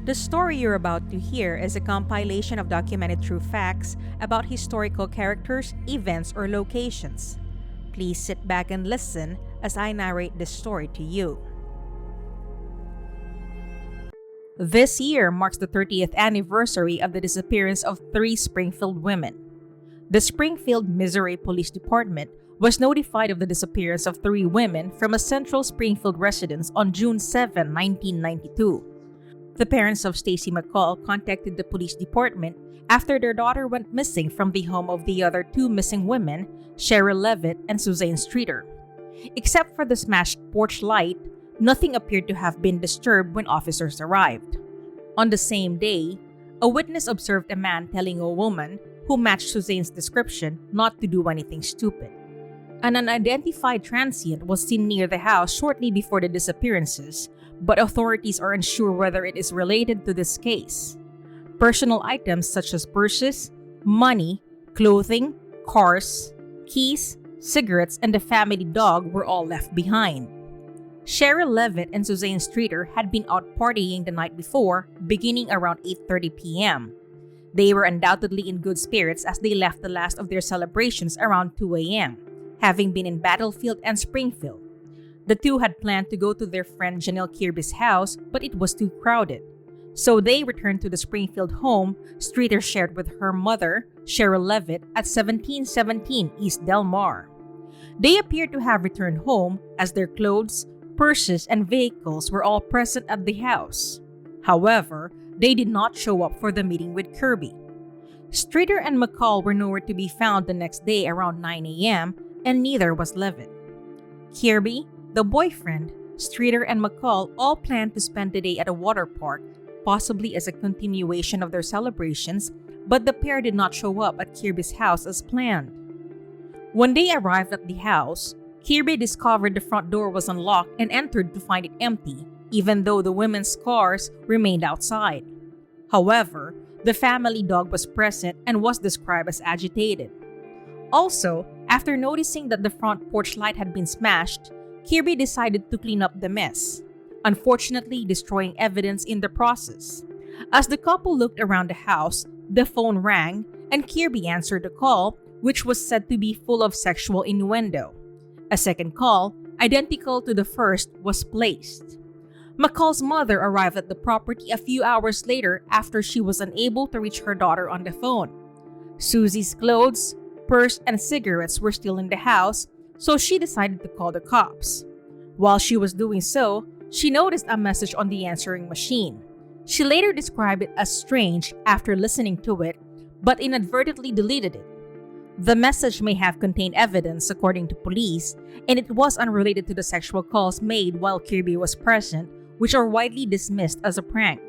The story you're about to hear is a compilation of documented true facts about historical characters, events, or locations. Please sit back and listen as I narrate this story to you. This year marks the 30th anniversary of the disappearance of three Springfield women. The Springfield, Missouri Police Department was notified of the disappearance of three women from a central Springfield residence on June 7, 1992. The parents of Stacy McCall contacted the police department after their daughter went missing from the home of the other two missing women, Sherrill Levitt and Suzanne Streeter. Except for the smashed porch light, nothing appeared to have been disturbed when officers arrived. On the same day, a witness observed a man telling a woman who matched Suzanne's description not to do anything stupid. An unidentified transient was seen near the house shortly before the disappearances, but authorities are unsure whether it is related to this case. Personal items such as purses, money, clothing, cars, keys, cigarettes, and the family dog were all left behind. Sherrill Levitt and Suzanne Streeter had been out partying the night before, beginning around 8:30 p.m. They were undoubtedly in good spirits as they left the last of their celebrations around 2 a.m., having been in Battlefield and Springfield. The two had planned to go to their friend Janelle Kirby's house, but it was too crowded. So they returned to the Springfield home Streeter shared with her mother, Sherrill Levitt, at 1717 East Del Mar. They appeared to have returned home as their clothes, purses, and vehicles were all present at the house. However, they did not show up for the meeting with Kirby. Streeter and McCall were nowhere to be found the next day around 9 a.m., and neither was Levitt. Kirby, the boyfriend, Streeter, and McCall all planned to spend the day at a water park, possibly as a continuation of their celebrations, but the pair did not show up at Kirby's house as planned. When they arrived at the house, Kirby discovered the front door was unlocked and entered to find it empty, even though the women's cars remained outside. However, the family dog was present and was described as agitated. Also, after noticing that the front porch light had been smashed, Kirby decided to clean up the mess, unfortunately destroying evidence in the process. As the couple looked around the house, the phone rang and Kirby answered the call, which was said to be full of sexual innuendo. A second call, identical to the first, was placed. McCall's mother arrived at the property a few hours later after she was unable to reach her daughter on the phone. Susie's clothes, purse, and cigarettes were still in the house, so she decided to call the cops. While she was doing so, she noticed a message on the answering machine. She later described it as strange after listening to it, but inadvertently deleted it. The message may have contained evidence, according to police, and it was unrelated to the sexual calls made while Kirby was present, which are widely dismissed as a prank.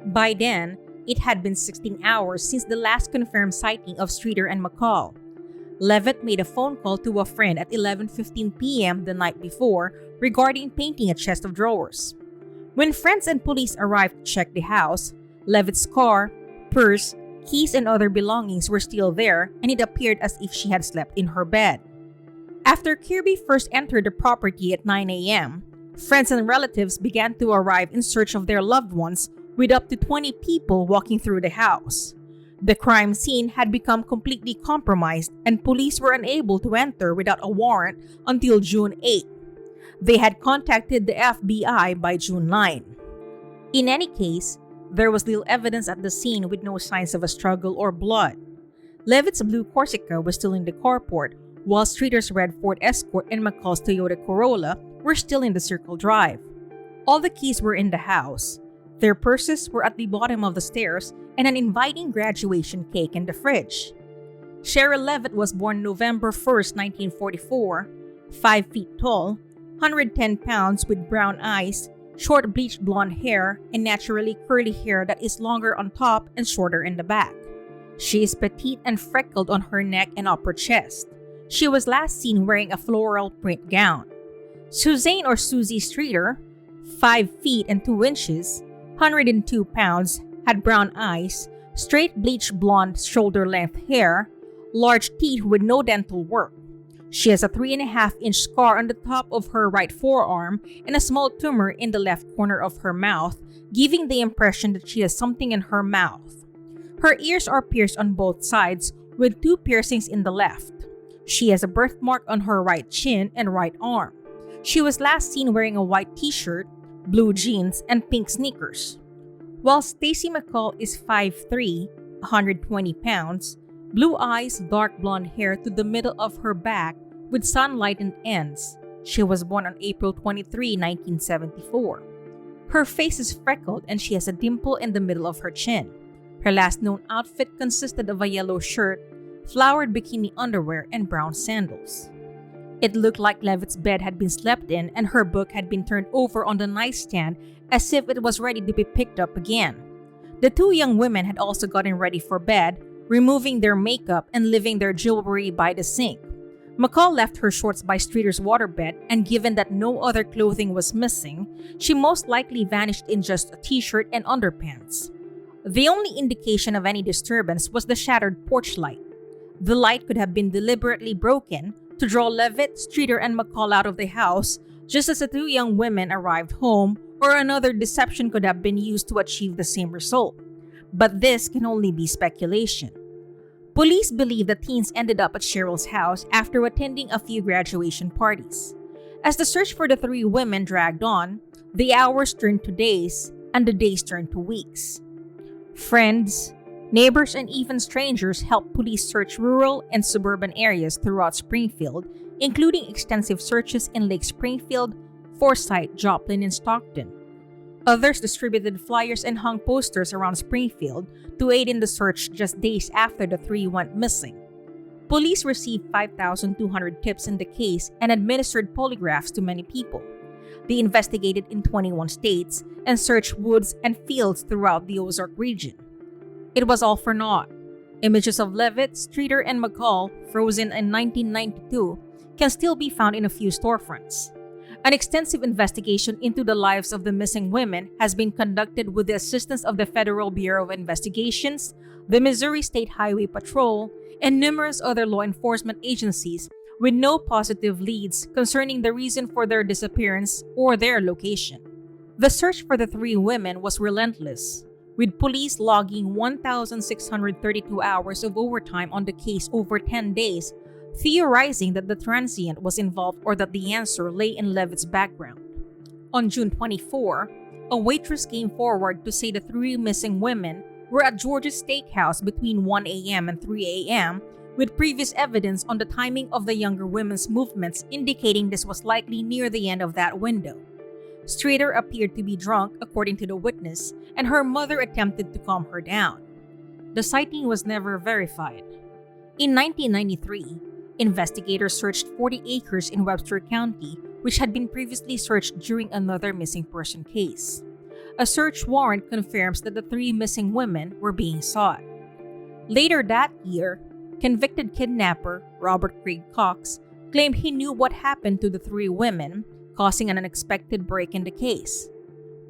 By then, it had been 16 hours since the last confirmed sighting of Streeter and McCall. Levitt made a phone call to a friend at 11:15 p.m. the night before regarding painting a chest of drawers. When friends and police arrived to check the house, Levitt's car, purse, keys, and other belongings were still there, and it appeared as if she had slept in her bed. After Kirby first entered the property at 9 a.m., friends and relatives began to arrive in search of their loved ones, with up to 20 people walking through the house. The crime scene had become completely compromised, and police were unable to enter without a warrant until June 8. They had contacted the FBI by June 9. In any case, there was little evidence at the scene with no signs of a struggle or blood. Levitt's blue Corsica was still in the carport, while Streeter's red Ford Escort and McCall's Toyota Corolla were still in the Circle Drive. All the keys were in the house. Their purses were at the bottom of the stairs, and an inviting graduation cake in the fridge. Sherrill Levitt was born November 1st, 1944, 5 feet tall, 110 pounds with brown eyes, short bleached blonde hair, and naturally curly hair that is longer on top and shorter in the back. She is petite and freckled on her neck and upper chest. She was last seen wearing a floral print gown. Suzanne or Susie Streeter, 5 feet and 2 inches, 102 pounds, had brown eyes, straight bleached blonde shoulder-length hair, large teeth with no dental work. She has a 3.5-inch scar on the top of her right forearm and a small tumor in the left corner of her mouth, giving the impression that she has something in her mouth. Her ears are pierced on both sides, with 2 piercings in the left. She has a birthmark on her right chin and right arm. She was last seen wearing a white t-shirt, blue jeans, and pink sneakers. While Stacy McCall is 5'3", 120 pounds, blue eyes, dark blonde hair to the middle of her back with sun-lightened ends. She was born on April 23, 1974. Her face is freckled and she has a dimple in the middle of her chin. Her last known outfit consisted of a yellow shirt, flowered bikini underwear, and brown sandals. It looked like Levitt's bed had been slept in and her book had been turned over on the nightstand as if it was ready to be picked up again. The 2 young women had also gotten ready for bed, removing their makeup and leaving their jewelry by the sink. McCall left her shorts by Streeter's waterbed, and given that no other clothing was missing, she most likely vanished in just a t-shirt and underpants. The only indication of any disturbance was the shattered porch light. The light could have been deliberately broken to draw Levitt, Streeter, and McCall out of the house just as the 2 young women arrived home, or another deception could have been used to achieve the same result. But this can only be speculation. Police believe the teens ended up at Sherrill's house after attending a few graduation parties. As the search for the 3 women dragged on, the hours turned to days and the days turned to weeks. Friends, neighbors, and even strangers helped police search rural and suburban areas throughout Springfield, including extensive searches in Lake Springfield, Forsyth, Joplin, and Stockton. Others distributed flyers and hung posters around Springfield to aid in the search just days after the 3 went missing. Police received 5,200 tips in the case and administered polygraphs to many people. They investigated in 21 states and searched woods and fields throughout the Ozark region. It was all for naught. Images of Levitt, Streeter, and McCall, frozen in 1992, can still be found in a few storefronts. An extensive investigation into the lives of the missing women has been conducted with the assistance of the Federal Bureau of Investigations, the Missouri State Highway Patrol, and numerous other law enforcement agencies, with no positive leads concerning the reason for their disappearance or their location. The search for the 3 women was relentless, with police logging 1,632 hours of overtime on the case over 10 days, theorizing that the transient was involved or that the answer lay in Levitt's background. On June 24, a waitress came forward to say the 3 missing women were at George's Steakhouse between 1 a.m. and 3 a.m., with previous evidence on the timing of the younger women's movements indicating this was likely near the end of that window. Streeter appeared to be drunk, according to the witness, and her mother attempted to calm her down. The sighting was never verified. In 1993, investigators searched 40 acres in Webster County, which had been previously searched during another missing person case. A search warrant confirms that the 3 missing women were being sought. Later that year, convicted kidnapper Robert Craig Cox claimed he knew what happened to the 3 women, causing an unexpected break in the case.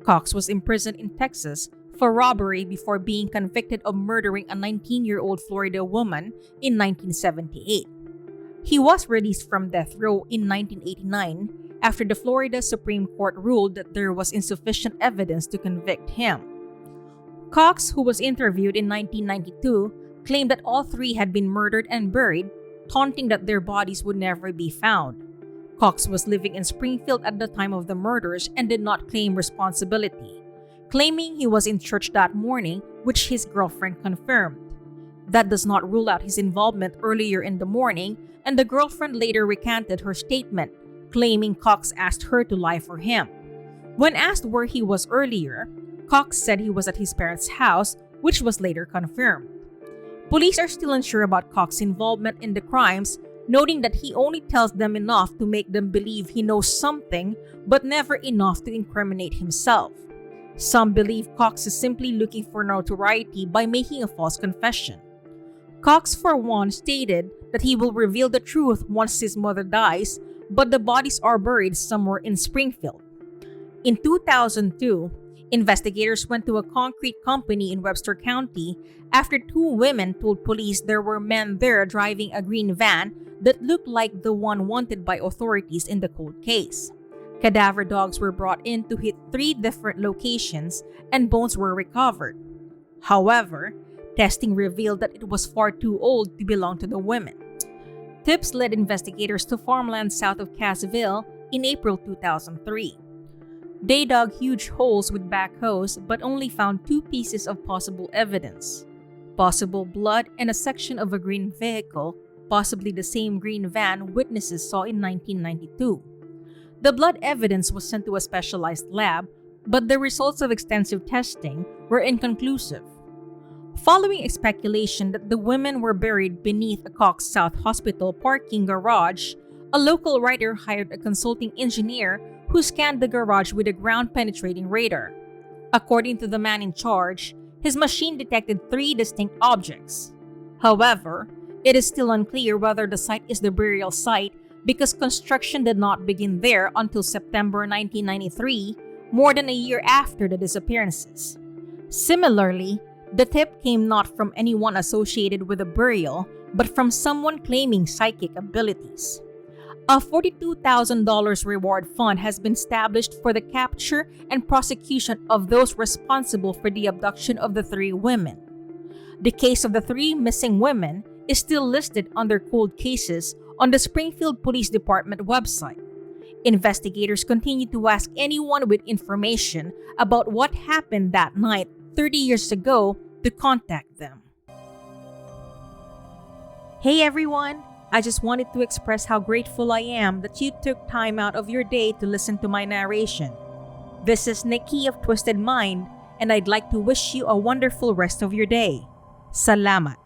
Cox was imprisoned in Texas for robbery before being convicted of murdering a 19-year-old Florida woman in 1978. He was released from death row in 1989 after the Florida Supreme Court ruled that there was insufficient evidence to convict him. Cox, who was interviewed in 1992, claimed that all 3 had been murdered and buried, taunting that their bodies would never be found. Cox was living in Springfield at the time of the murders and did not claim responsibility, claiming he was in church that morning, which his girlfriend confirmed. That does not rule out his involvement earlier in the morning, and the girlfriend later recanted her statement, claiming Cox asked her to lie for him. When asked where he was earlier, Cox said he was at his parents' house, which was later confirmed. Police are still unsure about Cox's involvement in the crimes, noting that he only tells them enough to make them believe he knows something, but never enough to incriminate himself. Some believe Cox is simply looking for notoriety by making a false confession. Cox, for one, stated that he will reveal the truth once his mother dies, but the bodies are buried somewhere in Springfield. In 2002, Investigators went to a concrete company in Webster County after two women told police there were men there driving a green van that looked like the one wanted by authorities in the cold case. Cadaver dogs were brought in to hit 3 different locations and bones were recovered. However, testing revealed that it was far too old to belong to the women. Tips led investigators to farmland south of Cassville in April 2003. They dug huge holes with backhoes but only found 2 pieces of possible evidence: possible blood and a section of a green vehicle, possibly the same green van witnesses saw in 1992. The blood evidence was sent to a specialized lab, but the results of extensive testing were inconclusive. Following a speculation that the women were buried beneath a Cox South Hospital parking garage, a local writer hired a consulting engineer who scanned the garage with a ground-penetrating radar. According to the man in charge, his machine detected 3 distinct objects. However, it is still unclear whether the site is the burial site because construction did not begin there until September 1993, more than a year after the disappearances. Similarly, the tip came not from anyone associated with the burial, but from someone claiming psychic abilities. A $42,000 reward fund has been established for the capture and prosecution of those responsible for the abduction of the 3 women. The case of the 3 missing women is still listed under cold cases on the Springfield Police Department website. Investigators continue to ask anyone with information about what happened that night 30 years ago to contact them. Hey everyone! I just wanted to express how grateful I am that you took time out of your day to listen to my narration. This is Nikki of Twysted Mind, and I'd like to wish you a wonderful rest of your day. Salamat!